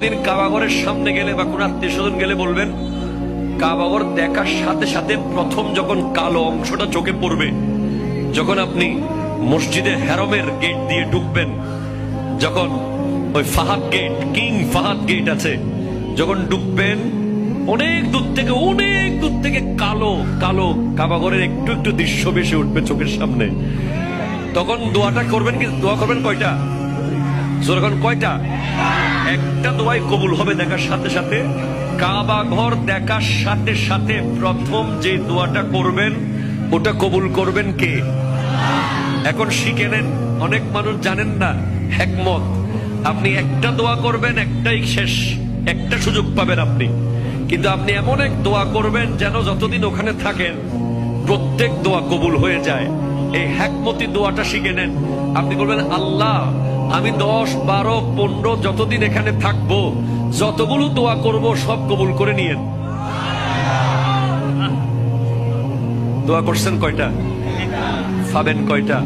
কোনদিন কাবাগরের সামনে গেলে বা কোন আত্মীয় স্বজন গেলে বলবেন, কাবাগর দেখার সাথে সাথে প্রথম যখন কালো অংশটা চোখে পড়বে, যখন আপনি মসজিদে হেরমের গেট দিয়ে ঢুকবেন, যখন ওই Fahad Gate, King Fahad Gate আছে, যখন ঢুকবেন অনেক দূর থেকে কালো কালো কাবাগরের একটু একটু দৃশ্য ভেসে উঠবে চোখের সামনে। তখন দোয়াটা করবেন, কি দোয়া করবেন কয়টা? যখন কয়টা? একটা দোয়াই কবুল হবে দেখার সাথে সাথে। কাবা ঘর দেখার সাথে সাথে প্রথম যে দোয়াটা করবেন ওটা কবুল করবেন কে? এখন শিখে নেন, অনেক মানুষ জানেন না হিকমত। আপনি একটা দোয়া করবেন, একটাই শেষ, একটা সুযোগ পাবেন আপনি, কিন্তু আপনি এমন এক দোয়া করবেন যেন যতদিন ওখানে থাকেন প্রত্যেক দোয়া কবুল হয়ে যায়। এই হিকমতি দোয়াটা শিখে নেন। আপনি বলবেন, আল্লাহ আমি 10, 12, 15 যতদিন এখানে থাকবো, যতগুলো দোয়া করব সব কবুল করে নিয়েন। দোয়া করছেন কয়টা? পাবেন কয়টা?